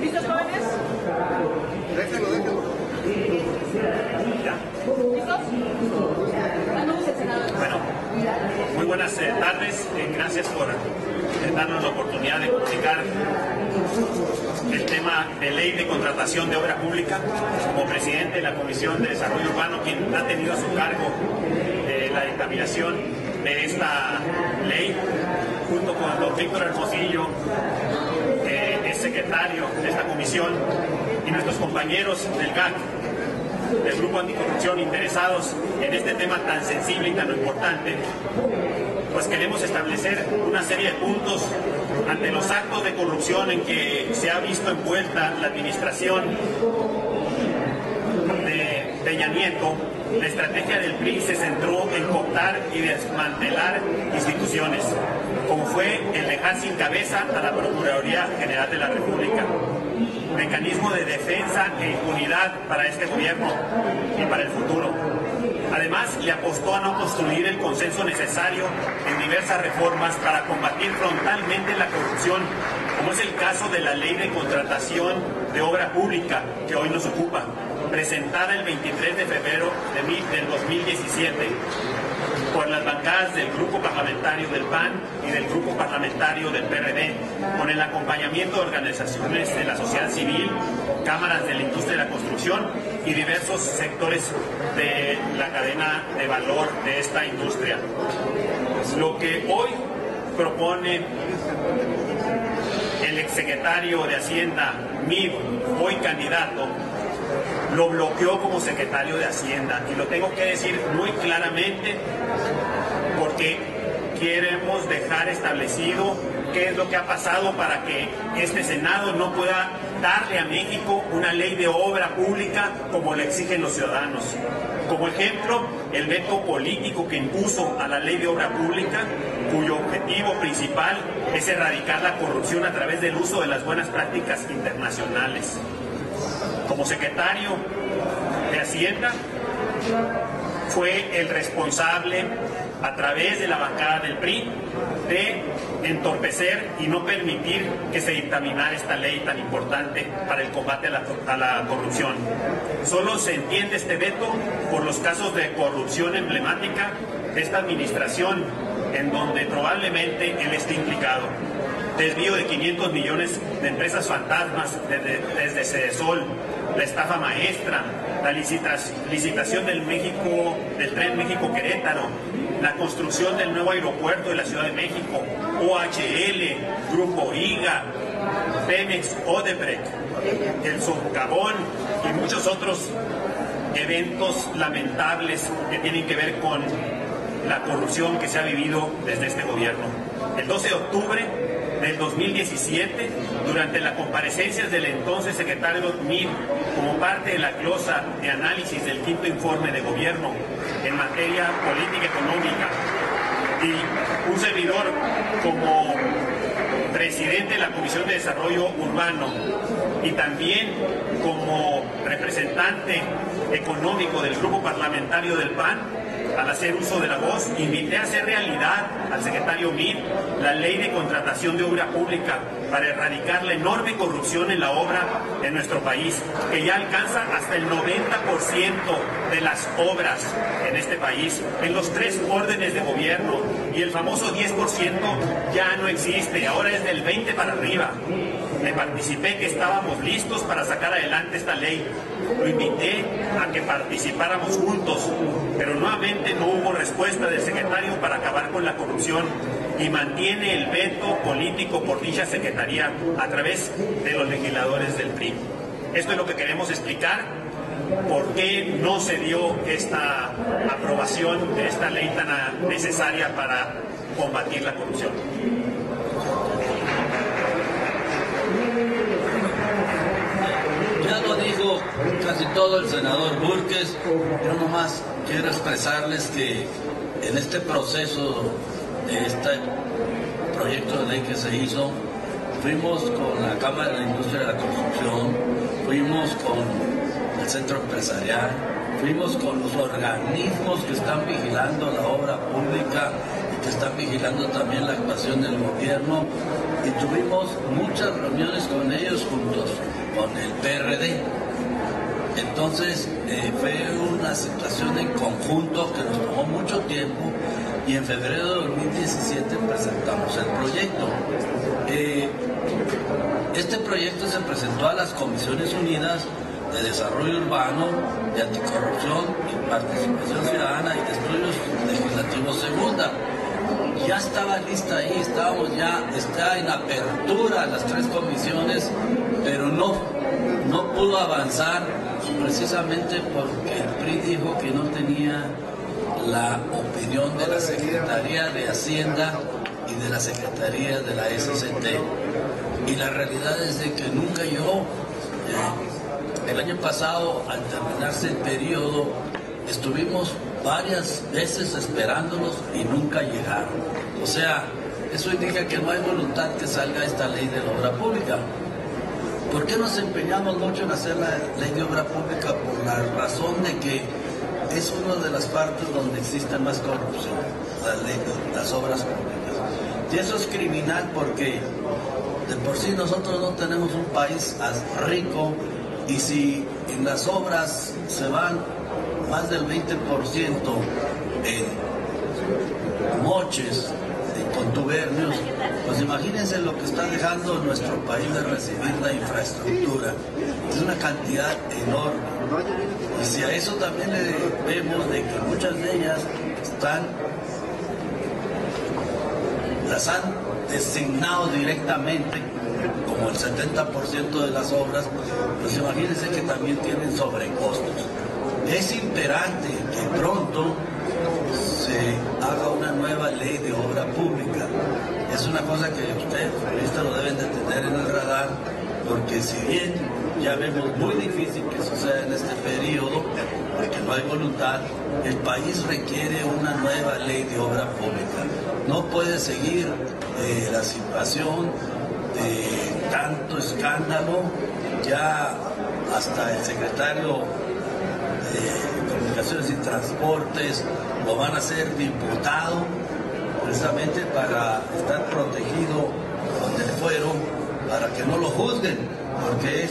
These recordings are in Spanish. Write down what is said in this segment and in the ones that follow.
¿Listos, jóvenes? Déjalo. ¿Listos? Bueno, muy buenas tardes. Gracias por darnos la oportunidad de comunicar el tema de ley de contratación de obra pública. Como presidente de la Comisión de Desarrollo Urbano, quien ha tenido a su cargo la dictaminación de esta ley, junto con don Víctor Hermosillo, es secretario de esta comisión, y nuestros compañeros del GAC, del Grupo Anticorrupción, interesados en este tema tan sensible y tan importante, pues queremos establecer una serie de puntos ante los actos de corrupción en que se ha visto envuelta la administración de Peña Nieto. La estrategia del PRI se centró en cooptar y desmantelar instituciones, como fue el dejar sin cabeza a la Procuraduría General de la República, mecanismo de defensa e impunidad para este gobierno y para el futuro. Además, le apostó a no construir el consenso necesario en diversas reformas para combatir frontalmente la corrupción, como es el caso de la Ley de Contratación de Obra Pública, que hoy nos ocupa, presentada el 23 de febrero del 2017 por las bancadas del Grupo Parlamentario del PAN y del Grupo Parlamentario del PRD, con el acompañamiento de organizaciones de la sociedad civil, cámaras de la industria de la construcción y diversos sectores de la cadena de valor de esta industria. Lo que hoy propone el exsecretario de Hacienda, Mid, hoy candidato, lo bloqueó como secretario de Hacienda, y lo tengo que decir muy claramente porque queremos dejar establecido qué es lo que ha pasado para que este Senado no pueda darle a México una ley de obra pública como le exigen los ciudadanos. Como ejemplo, el veto político que impuso a la ley de obra pública, cuyo objetivo principal es erradicar la corrupción a través del uso de las buenas prácticas internacionales. Como secretario de Hacienda, fue el responsable, a través de la bancada del PRI, de entorpecer y no permitir que se dictaminara esta ley tan importante para el combate a la corrupción. Solo se entiende este veto por los casos de corrupción emblemática de esta administración, en donde probablemente él esté implicado. Desvío de 500 millones de empresas fantasmas desde Cedesol, la estafa maestra, la licitación del tren México-Querétaro, la construcción del nuevo aeropuerto de la Ciudad de México, OHL, Grupo IGA, Pemex, Odebrecht, el socavón y muchos otros eventos lamentables que tienen que ver con la corrupción que se ha vivido desde este gobierno. El 12 de octubre del 2017, durante las comparecencias del entonces secretario Mid, como parte de la glosa de análisis del quinto informe de gobierno en materia política económica, y un servidor como presidente de la Comisión de Desarrollo Urbano y también como representante económico del Grupo Parlamentario del PAN, al hacer uso de la voz, invité a hacer realidad al secretario Mid la ley de contratación de obra pública para erradicar la enorme corrupción en la obra en nuestro país, que ya alcanza hasta el 90% de las obras en este país, en los 3 órdenes de gobierno, y el famoso 10% ya no existe, ahora es del 20% para arriba. Le participé que estábamos listos para sacar adelante esta ley. Lo invité a que participáramos juntos, pero nuevamente no hubo respuesta del secretario para acabar con la corrupción, y mantiene el veto político por dicha secretaría a través de los legisladores del PRI. Esto es lo que queremos explicar, por qué no se dio esta aprobación de esta ley tan necesaria para combatir la corrupción. Ya lo dijo casi todo el senador Burques. Yo nomás quiero expresarles que en este proceso de este proyecto de ley que se hizo, fuimos con la Cámara de la Industria de la Construcción, fuimos con el Centro Empresarial, fuimos con los organismos que están vigilando la obra pública, que están vigilando también la actuación del gobierno, y tuvimos muchas reuniones con ellos juntos con el PRD. Entonces fue una situación en conjunto que nos tomó mucho tiempo, y en febrero de 2017 presentamos el proyecto. Este proyecto se presentó a las Comisiones Unidas de Desarrollo Urbano, de Anticorrupción y Participación Ciudadana y de Estudios Legislativos Segunda. Ya estaba lista ahí, está en apertura las 3 comisiones, pero no pudo avanzar precisamente porque el PRI dijo que no tenía la opinión de la Secretaría de Hacienda y de la Secretaría de la SCT. Y la realidad es de que nunca llegó. El año pasado, al terminarse el periodo, estuvimos varias veces esperándolos y nunca llegaron. O sea, eso indica que no hay voluntad que salga esta ley de la obra pública. ¿Por qué nos empeñamos mucho en hacer la ley de obra pública? Por la razón de que es una de las partes donde existe más corrupción, las obras públicas. Y eso es criminal porque de por sí nosotros no tenemos un país rico, y si en las obras se van más del 20% en moches, en contubernios, pues imagínense lo que está dejando nuestro país de recibir la infraestructura. Es una cantidad enorme. Y si a eso también le vemos de que muchas de ellas las han designado directamente, como el 70% de las obras, pues imagínense que también tienen sobrecostos. Es imperante que pronto se haga una nueva ley de obra pública. Es una cosa que ustedes lo deben de tener en el radar, porque si bien ya vemos muy difícil que suceda en este periodo, porque no hay voluntad, el país requiere una nueva ley de obra pública. No puede seguir la situación de tanto escándalo. Ya hasta el secretario de Comunicaciones y Transportes lo van a hacer diputado, precisamente para estar protegido con el fuero, para que no lo juzguen, porque es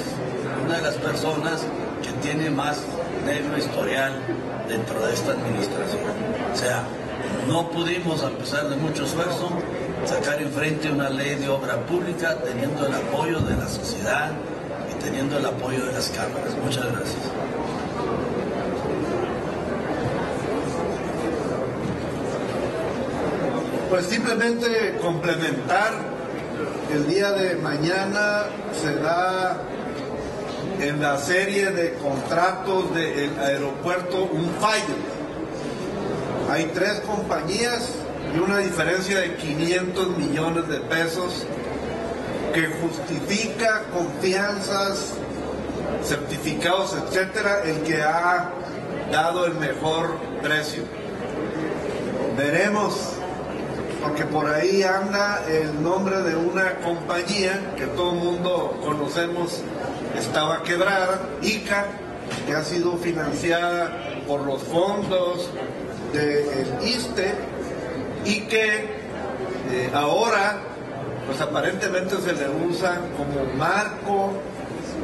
una de las personas que tiene más negro historial dentro de esta administración. O sea, no pudimos, a pesar de mucho esfuerzo, sacar enfrente una ley de obra pública teniendo el apoyo de la sociedad y teniendo el apoyo de las cámaras. Muchas gracias. Pues simplemente complementar, el día de mañana se da en la serie de contratos del aeropuerto un fallo. Hay 3 compañías y una diferencia de 500 millones de pesos que justifica confianzas, certificados, etcétera, el que ha dado el mejor precio. Veremos, porque por ahí anda el nombre de una compañía que todo el mundo conocemos, estaba quebrada, ICA, que ha sido financiada por los fondos del ISSSTE y que ahora pues aparentemente se le usa como marco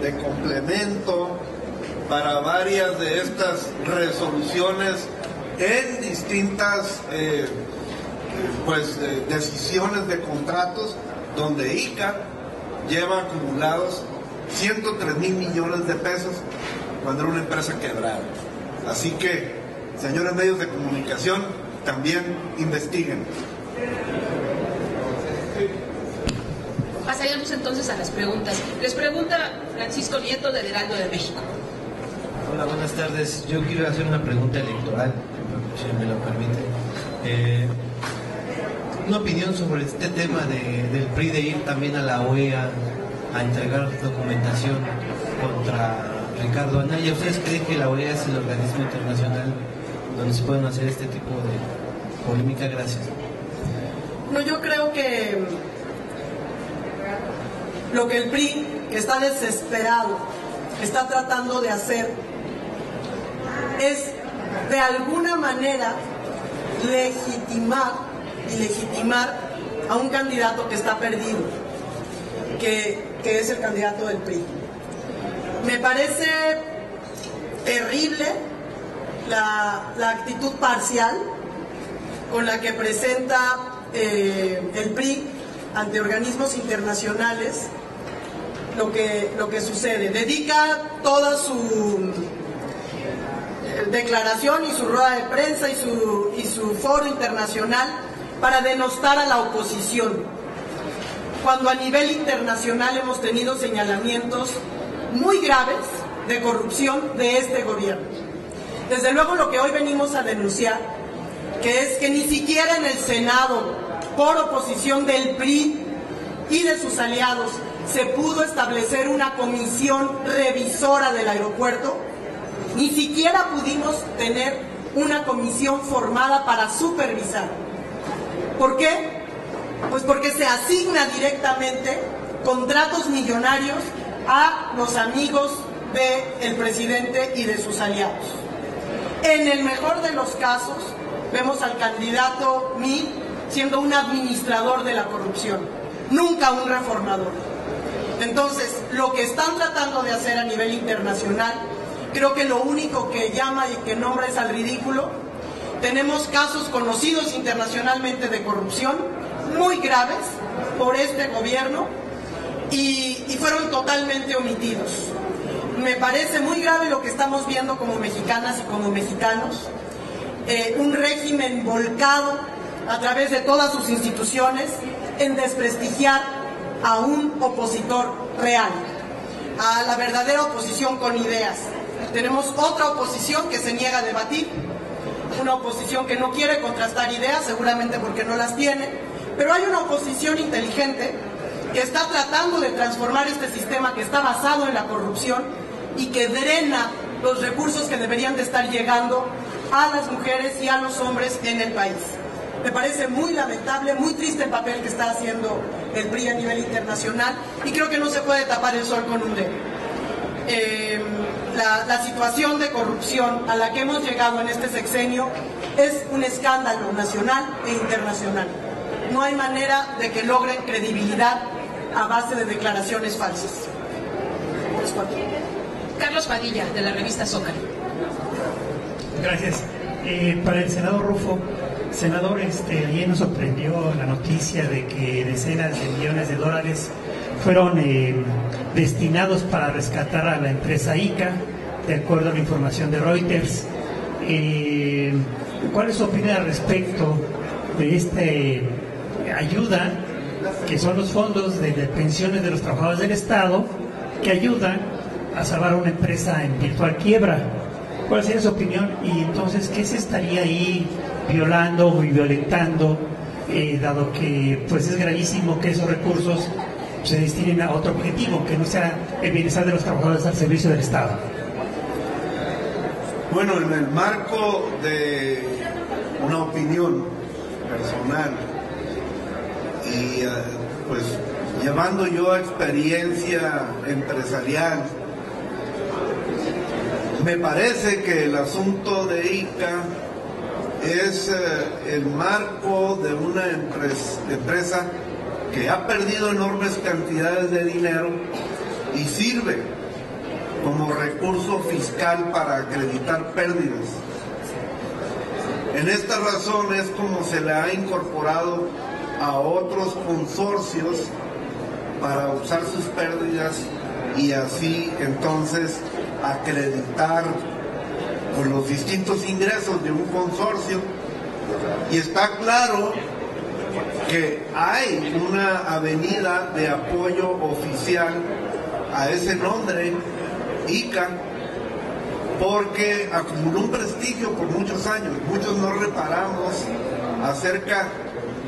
de complemento para varias de estas resoluciones en distintas decisiones de contratos, donde ICA lleva acumulados 103,000 millones de pesos cuando era una empresa quebrada. Así que, señores medios de comunicación, también investiguen. Pasaríamos entonces a las preguntas. Les pregunta Francisco Nieto del Heraldo de México. Hola, buenas tardes. Yo quiero hacer una pregunta electoral, si me lo permite. Una opinión sobre este tema del PRI de ir también a la OEA a entregar documentación contra Ricardo Anaya. ¿Ustedes creen que la OEA es el organismo internacional donde se pueden hacer este tipo de polémica? Gracias. No, yo creo que lo que el PRI, que está desesperado, está tratando de hacer es de alguna manera legitimar y legitimar a un candidato que está perdido, que es el candidato del PRI. Me parece terrible la actitud parcial con la que presenta el PRI ante organismos internacionales lo que sucede. Dedica toda su declaración y su rueda de prensa y su foro internacional para denostar a la oposición, cuando a nivel internacional hemos tenido señalamientos muy graves de corrupción de este gobierno. Desde luego lo que hoy venimos a denunciar, que es que ni siquiera en el Senado, por oposición del PRI y de sus aliados, se pudo establecer una comisión revisora del aeropuerto, ni siquiera pudimos tener una comisión formada para supervisar. ¿Por qué? Pues porque se asigna directamente contratos millonarios a los amigos del presidente y de sus aliados. En el mejor de los casos, vemos al candidato Mid siendo un administrador de la corrupción, nunca un reformador. Entonces, lo que están tratando de hacer a nivel internacional, creo que lo único que llama y que nombra es al ridículo. Tenemos casos conocidos internacionalmente de corrupción, muy graves, por este gobierno, y fueron totalmente omitidos. Me parece muy grave lo que estamos viendo como mexicanas y como mexicanos, un régimen volcado a través de todas sus instituciones en desprestigiar a un opositor real, a la verdadera oposición con ideas. Tenemos otra oposición que se niega a debatir, una oposición que no quiere contrastar ideas, seguramente porque no las tiene, pero hay una oposición inteligente que está tratando de transformar este sistema que está basado en la corrupción y que drena los recursos que deberían de estar llegando a las mujeres y a los hombres en el país. Me parece muy lamentable, muy triste el papel que está haciendo el PRI a nivel internacional, y creo que no se puede tapar el sol con un dedo. La situación de corrupción a la que hemos llegado en este sexenio es un escándalo nacional e internacional. No hay manera de que logren credibilidad a base de declaraciones falsas. Carlos Padilla, de la revista Zócalo. Gracias. Para el senador Rufo, senador, ayer nos sorprendió la noticia de que decenas de millones de dólares fueron destinados para rescatar a la empresa ICA, de acuerdo a la información de Reuters. ¿Cuál es su opinión al respecto de esta ayuda, que son los fondos de pensiones de los trabajadores del Estado, que ayudan a salvar a una empresa en virtual quiebra? ¿Cuál sería su opinión? Y entonces, ¿qué se estaría ahí violando y violentando, dado que pues es gravísimo que esos recursos se destinen a otro objetivo, que no sea el bienestar de los trabajadores al servicio del Estado? Bueno, en el marco de una opinión personal y pues llevando yo experiencia empresarial, me parece que el asunto de ICA es el marco de una empresa que ha perdido enormes cantidades de dinero y sirve como recurso fiscal para acreditar pérdidas. En esta razón es como se le ha incorporado a otros consorcios para usar sus pérdidas y así entonces acreditar con los distintos ingresos de un consorcio. Y está claro que hay una avenida de apoyo oficial a ese nombre, ICA, porque acumuló un prestigio por muchos años. Muchos no reparamos acerca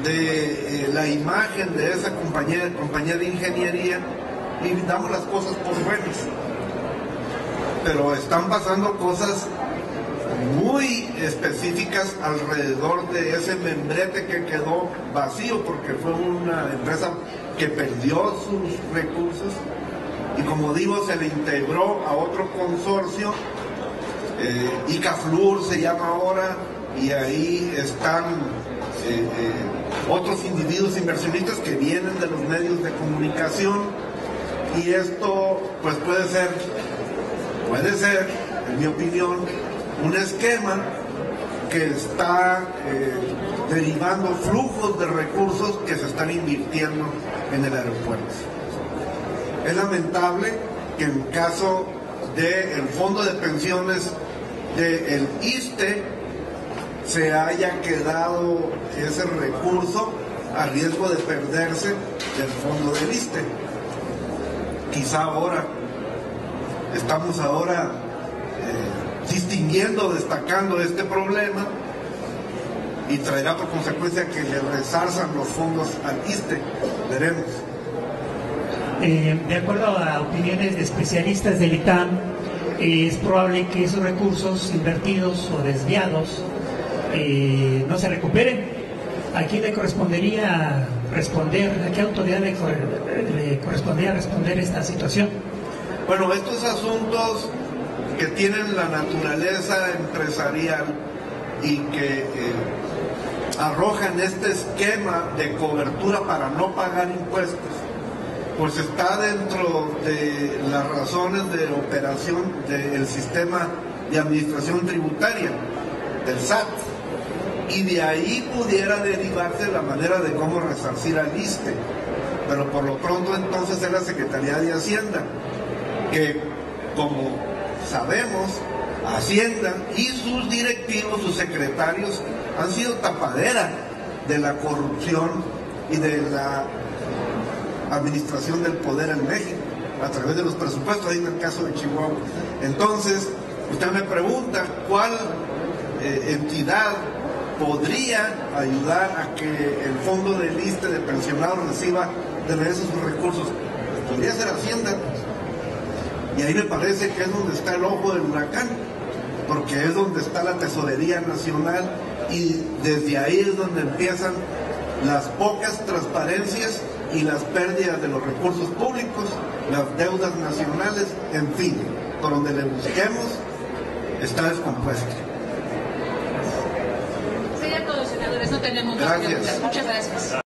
de la imagen de esa compañía de ingeniería y damos las cosas por buenas. Pero están pasando cosas muy específicas alrededor de ese membrete que quedó vacío porque fue una empresa que perdió sus recursos y, como digo, se le integró a otro consorcio, ICAFLUR se llama ahora, y ahí están otros individuos inversionistas que vienen de los medios de comunicación, y esto pues puede ser, en mi opinión, un esquema que está derivando flujos de recursos que se están invirtiendo en el aeropuerto. Es lamentable que en caso del fondo de pensiones del ISSSTE se haya quedado ese recurso a riesgo de perderse del fondo del ISSSTE. Quizá ahora estamos distinguiendo, destacando este problema, y traerá por consecuencia que le resarzan los fondos al ISSSTE. Veremos. De acuerdo a opiniones de especialistas del ITAM, es probable que esos recursos invertidos o desviados no se recuperen. ¿A quién le correspondería responder? ¿A qué autoridad le correspondería responder esta situación? Bueno, estos asuntos que tienen la naturaleza empresarial y que arrojan este esquema de cobertura para no pagar impuestos, pues está dentro de las razones de operación del sistema de administración tributaria, del SAT, y de ahí pudiera derivarse la manera de cómo resarcir al ISSSTE. Pero por lo pronto entonces es la Secretaría de Hacienda, que como sabemos, Hacienda y sus directivos, sus secretarios, han sido tapadera de la corrupción y de la administración del poder en México a través de los presupuestos, ahí en el caso de Chihuahua. Entonces, usted me pregunta cuál entidad podría ayudar a que el fondo del ISSSTE de pensionados reciba de regreso sus recursos. Podría ser Hacienda, y ahí me parece que es donde está el ojo del huracán, porque es donde está la Tesorería Nacional, y desde ahí es donde empiezan las pocas transparencias y las pérdidas de los recursos públicos, las deudas nacionales, en fin, por donde le busquemos está descompuesto. Sería todo, senadores, no tenemos más preguntas. Muchas gracias.